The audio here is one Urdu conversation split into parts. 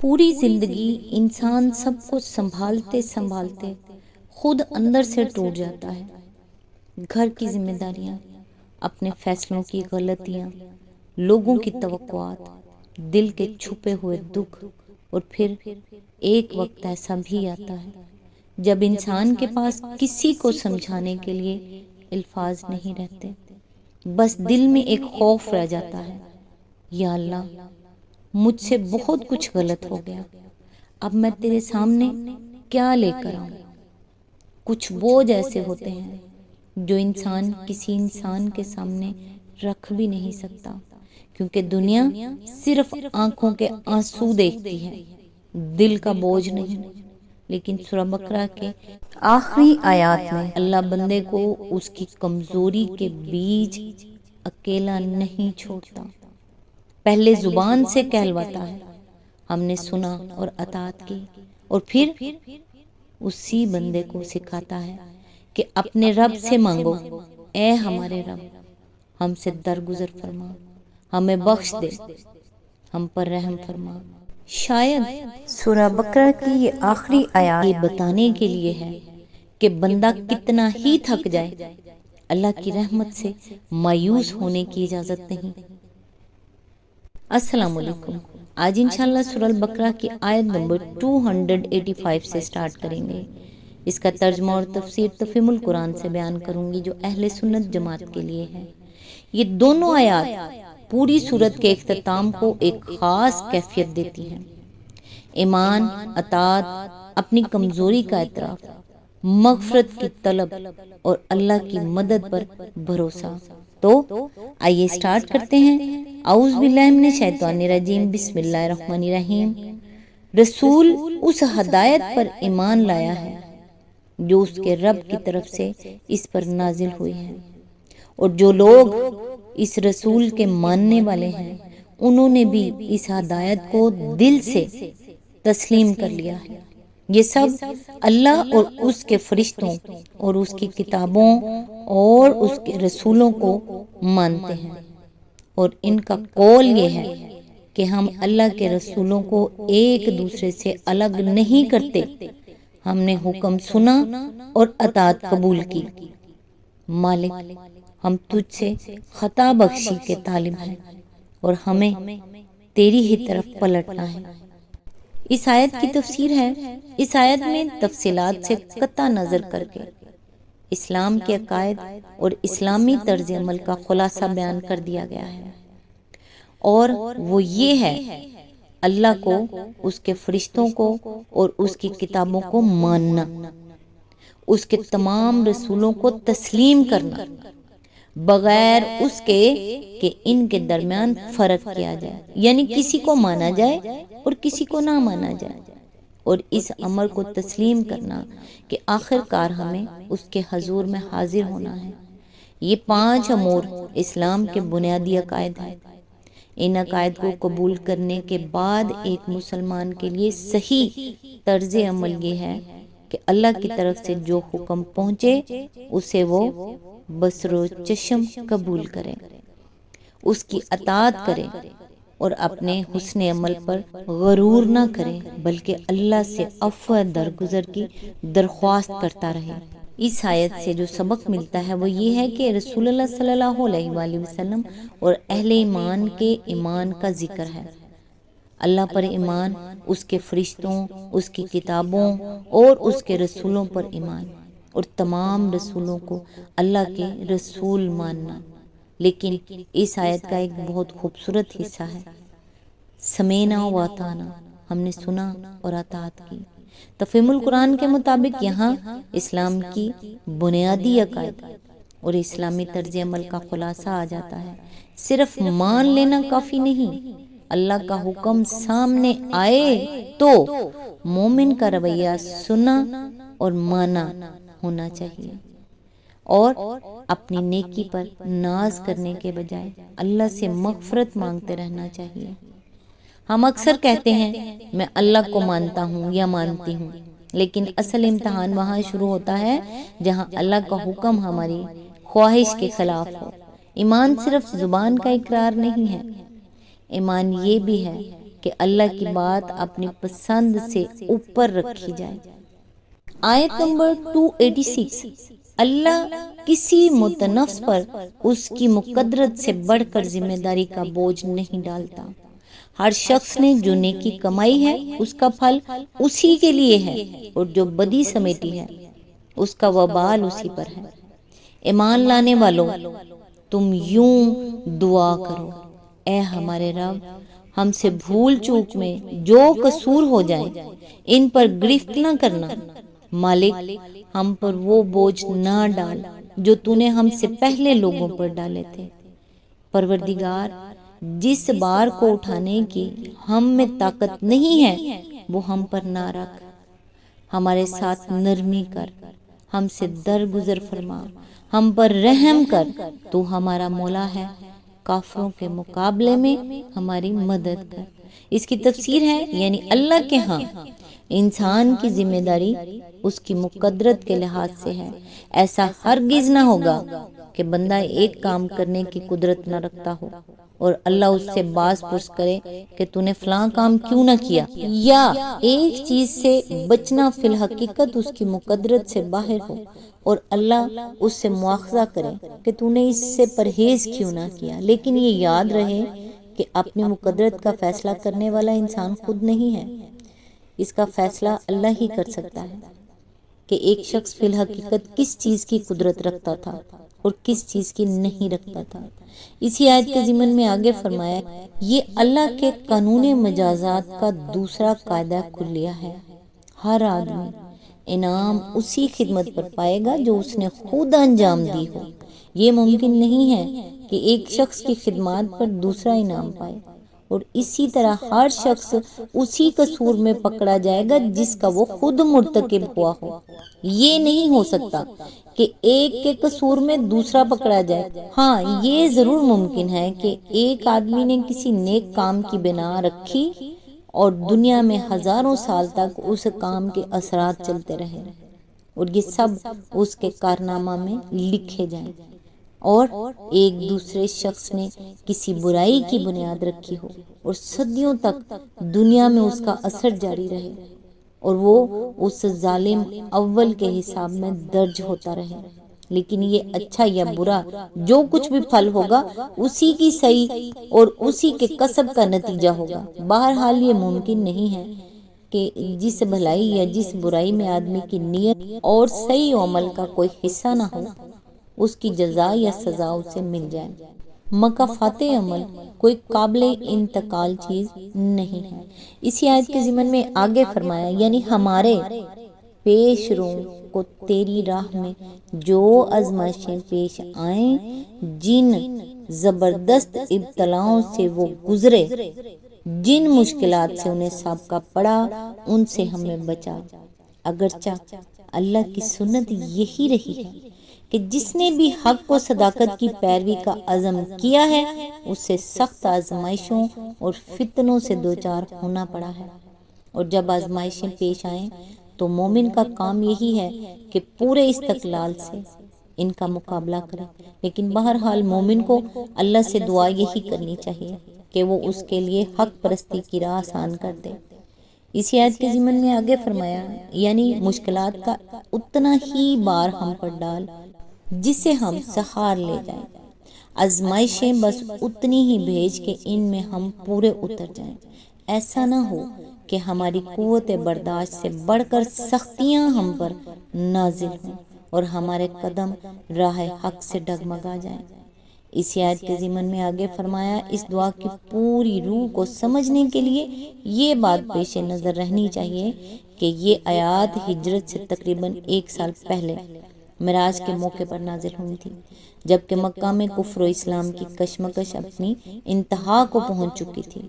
پوری زندگی انسان سب کو سنبھالتے سنبھالتے خود اندر سے ٹوٹ جاتا ہے۔ گھر کی ذمہ داریاں، اپنے فیصلوں کی غلطیاں، لوگوں کی توقعات، دل کے چھپے ہوئے دکھ، اور پھر ایک وقت ایسا بھی آتا ہے جب انسان کے پاس کسی کو سمجھانے کے لیے الفاظ نہیں رہتے، بس دل میں ایک خوف رہ جاتا ہے، یا اللہ مجھ سے بہت کچھ غلط ہو گیا، اب میں تیرے سامنے کیا لے کر آؤں۔ کچھ بوجھ ایسے ہوتے ہیں جو انسان کسی انسان کے سامنے رکھ بھی نہیں سکتا، کیونکہ دنیا صرف آنکھوں کے آنسو دیکھتی ہے، دل کا بوجھ نہیں۔ لیکن سورہ بقرہ کے آخری آیات میں اللہ بندے کو اس کی کمزوری کے بیچ اکیلا نہیں چھوڑتا، پہلے زبان سے کہلواتا ہے، ہم نے سنا اور اطاعت کی، اور پھر اسی بندے کو سکھاتا ہے کہ اپنے رب سے مانگو، اے ہمارے رب ہم سے درگزر فرما، ہمیں بخش دے، ہم پر رحم فرما۔ شاید سورہ بقرہ کی یہ آخری آیات یہ بتانے کے لیے ہے کہ بندہ کتنا ہی تھک جائے، اللہ کی رحمت سے مایوس ہونے کی اجازت نہیں۔ السلام علیکم، آج انشاءاللہ سورہ البقرہ کی آیت نمبر 285 سے سٹارٹ کریں گے۔ اس کا ترجمہ اور تفسیر تفہیم القرآن سے بیان کروں گی جو اہل سنت جماعت کے لیے ہے۔ یہ دونوں آیات پوری سورت کے اختتام کو ایک خاص کیفیت دیتی ہیں، ایمان، اطاعت، اپنی کمزوری کا اعتراف، مغفرت کی طلب اور اللہ کی مدد پر بھروسہ۔ تو آئیے سٹارٹ کرتے ہیں۔ اعوذ باللہ من الشیطان الرجیم، بسم اللہ الرحمن الرحیم۔ رسول اس ہدایت پر ایمان لایا ہے جو اس کے رب کی طرف سے اس پر نازل ہوئی ہے، اور جو لوگ اس رسول کے ماننے والے ہیں انہوں نے بھی اس ہدایت کو دل سے تسلیم کر لیا ہے۔ یہ سب اللہ اور اس کے فرشتوں اور اس کی کتابوں اور اس کے رسولوں کو مانتے ہیں، اور ان کا قول یہ ہے کہ ہم اللہ کے رسولوں کو ایک دوسرے سے الگ نہیں کرتے، ہم نے حکم سنا اور اطاعت قبول کی۔ مالک ہم تجھ سے خطا بخشی کے طالب ہیں اور ہمیں تیری ہی طرف پلٹنا ہے۔ اس آیت کی تفسیر ہے، اس آیت میں تفصیلات سے قطع نظر کر کے اسلام کے عقائد اور اسلامی طرز عمل کا خلاصہ بیان کر دیا گیا ہے، اور وہ یہ ہے اللہ کو، اس کے فرشتوں کو اور اس کی کتابوں کو ماننا، اس کے تمام رسولوں کو تسلیم کرنا، بغیر اس کے کہ ان کے درمیان فرق کیا جائے، یعنی کسی کو مانا جائے اور کسی کو نہ مانا جائے، اور اس امر کو تسلیم کرنا کہ آخر کار ہمیں اس کے حضور میں حاضر ہونا ہے۔ یہ 5 امور اسلام کے بنیادی عقائد ہیں۔ ان عقائد کو قبول کرنے کے بعد ایک مسلمان کے لیے صحیح طرز عمل یہ ہے کہ اللہ کی طرف سے جو حکم پہنچے اسے وہ بصر و چشم قبول کرے، اس کی اطاعت کرے، اور اپنے حسن عمل پر غرور نہ کرے، بلکہ اللہ سے عفو درگزر کی درخواست کرتا رہے۔ اس آیت سے جو سبق ملتا ہے وہ یہ ہے کہ رسول اللہ صلی اللہ علیہ وآلہ وسلم اور اہل ایمان کے ایمان کا ذکر ہے۔ اللہ پر ایمان، اس کے فرشتوں، اس کی کتابوں اور اس کے رسولوں پر ایمان، اور تمام رسولوں کو اللہ کے رسول ماننا۔ لیکن اس آیت کا ایک بہت خوبصورت حصہ ہے، سمینا و اطعنا، ہم نے سنا اور اطاعت کی۔ تفہیم القرآن کے مطابق یہاں اسلام کی بنیادی عقائد اور اسلامی طرز عمل کا خلاصہ آ جاتا ہے۔ صرف مان لینا کافی نہیں، اللہ کا حکم سامنے آئے تو مومن کا رویہ سنا اور مانا ہونا چاہیے، اور اپنی نیکی پر ناز کرنے کے بجائے اللہ سے مغفرت مانگتے رہنا چاہیے۔ ہم اکثر کہتے ہیں میں اللہ کو مانتا ہوں یا مانتی ہوں، لیکن اصل امتحان وہاں شروع ہوتا ہے جہاں اللہ کا حکم ہماری خواہش کے خلاف ہو۔ ایمان صرف زبان کا اقرار نہیں ہے، ایمان یہ بھی ہے کہ اللہ کی بات اپنی پسند سے اوپر رکھی جائے۔ آیت نمبر 286، اللہ کسی متنفس پر اس کی مقدرت سے بڑھ کر ذمہ داری کا بوجھ نہیں ڈالتا۔ ہر شخص نے جو نیکی کمائی ہے اس کا پھل اسی کے لیے ہے، اور جو بدی سمیٹی ہے اس کا وبال اسی پر ہے۔ ایمان لانے والوں، تم یوں دعا کرو: اے ہمارے رب، ہم سے بھول چوک میں جو قصور ہو جائیں ان پر گرفت نہ کرنا۔ مالک، ہم پر وہ بوجھ نہ ڈال جو تو نے ہم سے پہلے لوگوں پر ڈالے تھے۔ پروردگار، جس بار کو اٹھانے کی ہم میں طاقت نہیں ہے وہ ہم پر نہ رکھ۔ ہمارے ساتھ نرمی کر، ہم سے درگزر فرما، ہم پر رحم کر، تو ہمارا مولا ہے، کافروں کے مقابلے میں ہماری مدد کر۔ اس کی تفسیر ہے یعنی اللہ کے ہاں انسان کی ذمہ داری اس کی مقدرت کے لحاظ سے ہے۔ ایسا ہرگز نہ ہوگا کہ بندہ ایک کام کرنے کی قدرت نہ رکھتا ہو اور اللہ اس سے باز پرس کرے کہ تو نے فلاں کام کیوں نہ کیا، یا ایک چیز سے بچنا فی الحقیقت اس کی مقدرت سے باہر ہو اور اللہ اس سے مواخذہ کرے کہ تو نے اس سے پرہیز کیوں نہ کیا۔ لیکن یہ یاد رہے کہ اپنی مقدرت کا فیصلہ کرنے والا انسان خود نہیں ہے، اس کا فیصلہ اللہ ہی کر سکتا ہے کہ ایک شخص فی الحقیقت کس چیز کی قدرت رکھتا تھا اور کس چیز کی نہیں رکھتا تھا۔ اسی آیت کے ضمن میں آگے فرمایا، یہ اللہ کے قانون مجازات کا دوسرا قاعدہ کلیہ ہے۔ ہر آدمی انعام اسی خدمت پر پائے گا جو اس نے خود انجام دی ہو۔ یہ ممکن نہیں ہے کہ ایک شخص کی خدمات پر دوسرا انعام پائے، اور اسی طرح ہر شخص اسی قصور میں پکڑا جائے گا جس کا وہ خود مرتکب ہوا ہو۔ یہ نہیں ہو سکتا کہ ایک کے قصور میں دوسرا پکڑا جائے۔ ہاں، یہ ضرور ممکن ہے کہ ایک آدمی نے کسی نیک کام کی بنا رکھی اور دنیا میں ہزاروں سال تک اس کام کے اثرات چلتے رہے اور یہ سب اس کے کارنامہ میں لکھے جائیں، اور ایک دوسرے شخص نے کسی برائی کی بنیاد رکھی ہو اور صدیوں تک دنیا میں اس کا اثر جاری رہے اور وہ اس ظالم اول کے حساب میں درج ہوتا رہے۔ لیکن یہ اچھا یا برا جو کچھ بھی پھل ہوگا اسی کی صحیح اور اسی کے کسب کا نتیجہ ہوگا۔ بہرحال یہ ممکن نہیں ہے کہ جس بھلائی یا جس برائی میں آدمی کی نیت اور صحیح عمل کا کوئی حصہ نہ ہو اس کی جزا یا سزا اسے مل جائے۔ مکافات عمل کوئی قابل انتقال چیز نہیں ہے۔ اسی آیت کے ضمن میں آگے فرمایا، یعنی ہمارے پیش رو کو تیری راہ میں جو آزمائشیں پیش آئیں، جن زبردست ابتلاؤں سے وہ گزرے، جن مشکلات سے انہیں سابقہ پڑا، ان سے ہمیں بچا۔ اگرچہ اللہ کی سنت یہی رہی ہے کہ جس نے بھی حق و صداقت کی پیروی کا عزم کیا ہے اسے سخت آزمائشوں اور فتنوں سے دوچار ہونا پڑا ہے، اور جب آزمائشیں پیش آئیں تو مومن کا کام یہی ہے کہ پورے استقلال سے ان کا مقابلہ کرے۔ لیکن بہرحال مومن کو اللہ سے دعا یہی کرنی چاہیے کہ وہ اس کے لیے حق پرستی کی راہ آسان کر دے۔ اسی آیت کے ضمن میں آگے فرمایا، یعنی مشکلات کا اتنا ہی بار ہم پر ڈال جسے ہم سہار لے جائیں، آزمائشیں بس اتنی ہی بھیج کہ ان میں ہم پورے اتر جائیں۔ ایسا نہ ہو کہ ہماری قوت برداشت سے بڑھ کر سختیاں ہم پر نازل ہوں اور ہمارے قدم راہ حق سے ڈگمگا جائیں۔ اسی آیت کے ضمن میں آگے فرمایا، اس دعا کی پوری روح کو سمجھنے کے لیے یہ بات پیش نظر رہنی چاہیے کہ یہ آیات ہجرت سے تقریباً 1 سال پہلے معراج کے موقع پر نازل ہوئی تھی، جبکہ مکہ میں کفر و اسلام کی کشمکش اپنی انتہا کو پہنچ چکی تھی۔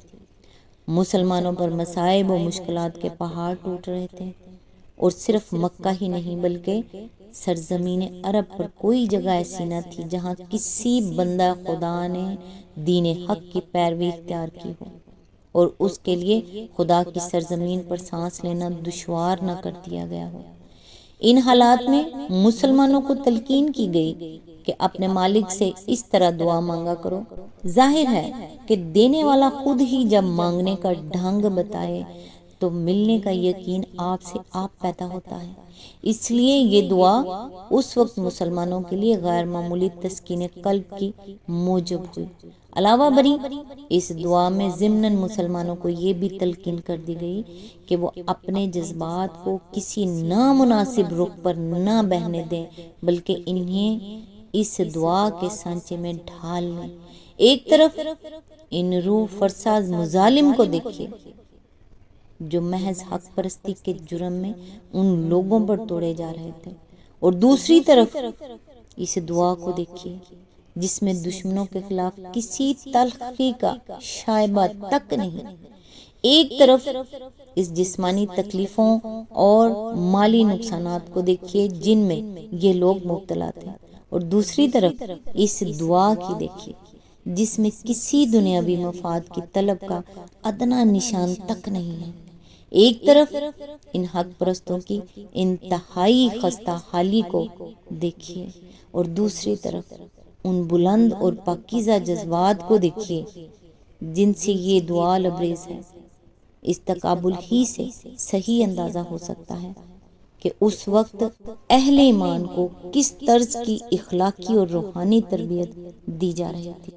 مسلمانوں پر مصائب و مشکلات کے پہاڑ ٹوٹ رہے تھے، اور صرف مکہ ہی نہیں بلکہ سرزمین عرب پر کوئی جگہ ایسی نہ تھی جہاں کسی بندہ خدا نے دین حق کی پیروی اختیار کی ہو اور اس کے لیے خدا کی سرزمین پر سانس لینا دشوار نہ کر دیا گیا ہو۔ ان حالات میں مسلمانوں کو تلقین کی گئی کہ اپنے مالک سے اس طرح دعا مانگا کرو۔ ظاہر ہے کہ دینے والا خود ہی جب مانگنے کا ڈھنگ بتائے تو ملنے کا یقین آپ سے آپ پیدا ہوتا ہے۔ اس لیے یہ دعا اس وقت مسلمانوں کے لیے غیر معمولی تسکین قلب کی موجب ہوئی۔ علاوہ بری اس دعا میں ضمناً مسلمانوں کو یہ بھی تلقین کر دی گئی کہ وہ اپنے جذبات کو کسی نامناسب رخ پر نہ بہنے دیں، بلکہ انہیں اس دعا کے سانچے میں ڈھال لیں۔ ایک طرف ان روح فرسا مظالم کو دیکھیے جو محض حق پرستی کے جرم میں ان لوگوں پر توڑے جا رہے تھے، اور دوسری طرف اس دعا کو دیکھیے جس میں دشمنوں کے خلاف کسی تلخی کا شائبہ تک نہیں۔ ایک طرف اس جسمانی تکلیفوں اور مالی نقصانات کو دیکھیے جن میں یہ لوگ مبتلا تھے، اور دوسری طرف اس دعا کی دیکھیے جس میں کسی دنیاوی مفاد کی طلب کا ادنا نشان تک نہیں ہے۔ ایک طرف ان حق پرستوں کی انتہائی خستہ حالی کو دیکھیے، اور دوسری طرف ان بلند اور پاکیزہ جذبات کو دیکھیے جن سے یہ دعا لبریز ہے۔ اس تقابل ہی سے صحیح اندازہ ہو سکتا ہے کہ اس وقت اہل ایمان کو کس طرز کی اخلاقی اور روحانی تربیت دی جا رہی تھی۔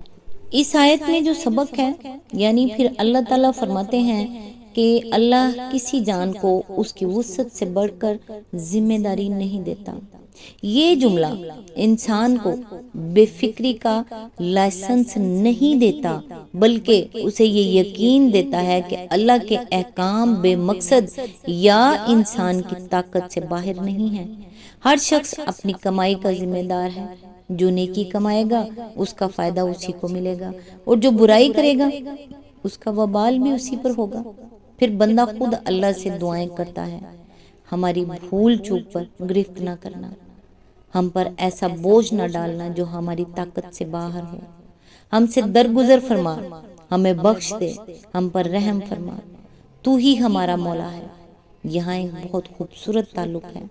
اس آیت میں جو سبق ہے، یعنی پھر اللہ تعالیٰ فرماتے ہیں کہ اللہ کسی جان کو اس کی وسعت سے بڑھ کر ذمہ داری نہیں دیتا۔ یہ جملہ انسان کو بے فکری کا لائسنس نہیں دیتا، بلکہ اسے یہ یقین دیتا ہے کہ اللہ کے احکام بے مقصد یا انسان کی طاقت سے باہر نہیں ہے۔ ہر شخص اپنی کمائی کا ذمہ دار ہے۔ جو نیکی کمائے گا اس کا فائدہ اسی کو ملے گا، اور جو برائی کرے گا اس کا وبال بھی اسی پر ہوگا۔ پھر بندہ خود اللہ سے دعائیں کرتا ہے، ہماری بھول چوک پر گرفت نہ کرنا، ہم پر ایسا بوجھ نہ ڈالنا جو ہماری طاقت سے باہر ہو، ہم سے درگزر فرما، ہمیں بخش دے، ہم پر رحم فرما، تو ہی ہمارا مولا ہے۔ یہاں ایک بہت خوبصورت تعلق ہے۔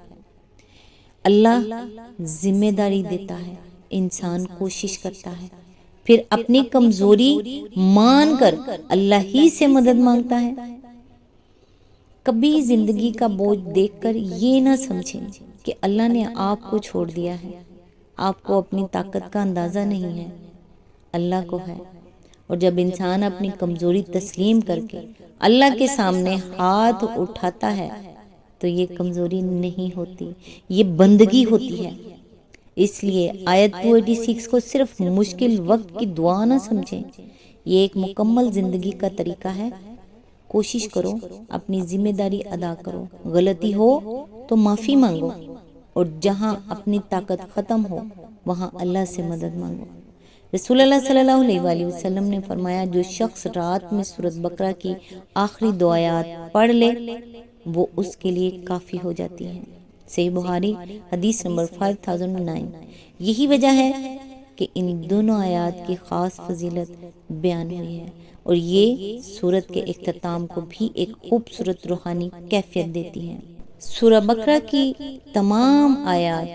اللہ ذمہ داری دیتا ہے، انسان کوشش کرتا ہے، پھر اپنی کمزوری مان کر اللہ ہی سے مدد مانگتا ہے۔ کبھی زندگی کا بوجھ دیکھ کر یہ نہ سمجھیں کہ اللہ نے آپ کو چھوڑ دیا ہے۔ آپ کو اپنی طاقت کا اندازہ نہیں ہے، اللہ کو ہے۔ اور جب انسان اپنی کمزوری تسلیم کر کے اللہ کے سامنے ہاتھ اٹھاتا ہے تو یہ کمزوری نہیں ہوتی، یہ بندگی ہوتی ہے۔ اس لیے آیت 286 کو صرف مشکل وقت کی دعا نہ سمجھیں، یہ ایک مکمل زندگی کا طریقہ ہے۔ کوشش کرو، اپنی ذمہ داری ادا کرو، غلطی ہو تو معافی مانگو، اور جہاں اپنی طاقت ختم ہو وہاں اللہ سے مدد مانگو۔ رسول اللہ صلی اللہ علیہ وآلہ وسلم نے فرمایا، جو شخص رات میں سورۃ بقرہ کی آخری دو آیات پڑھ لے وہ اس کے لیے کافی ہو جاتی ہیں۔ صحیح بخاری حدیث نمبر 5009۔ یہی وجہ ہے کہ ان دونوں آیات کی خاص فضیلت بیان ہوئی ہے، اور یہ سورت کے اختتام کو بھی ایک خوبصورت روحانی کیفیت دیتی ہیں۔ سورہ بقرہ کی تمام آیات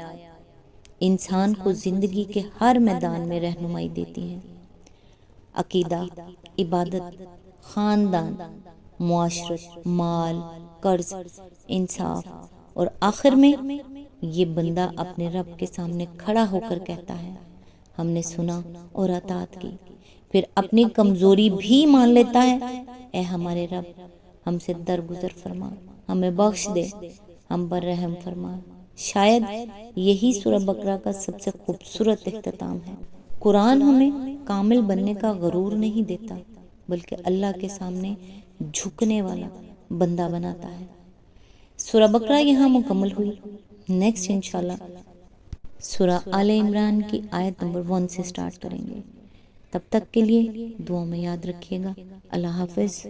انسان کو زندگی کے ہر میدان میں رہنمائی دیتی ہیں، عقیدہ، عبادت، خاندان، معاشرت، مال، قرض، انصاف، اور آخر میں یہ بندہ اپنے رب کے سامنے کھڑا ہو کر کہتا ہے، ہم نے سنا اور اطاعت کی۔ پھر اپنی کمزوری بھی مان لیتا ہے، اے ہمارے رب ہم سے درگزر فرما، ہمیں بخش دے، ہم پر رحم فرما۔ شاید یہی سورہ بقرہ کا سب سے خوبصورت اختتام ہے۔ قرآن ہمیں کامل بننے کا غرور نہیں دیتا، بلکہ اللہ کے سامنے جھکنے والا بندہ بناتا ہے۔ سورہ بقرہ یہاں مکمل ہوئی۔ نیکسٹ انشاءاللہ سورہ آل عمران کی آیت نمبر 1 سے سٹارٹ کریں گے۔ تب تک کے لیے دعا میں یاد رکھیے گا۔ اللہ حافظ۔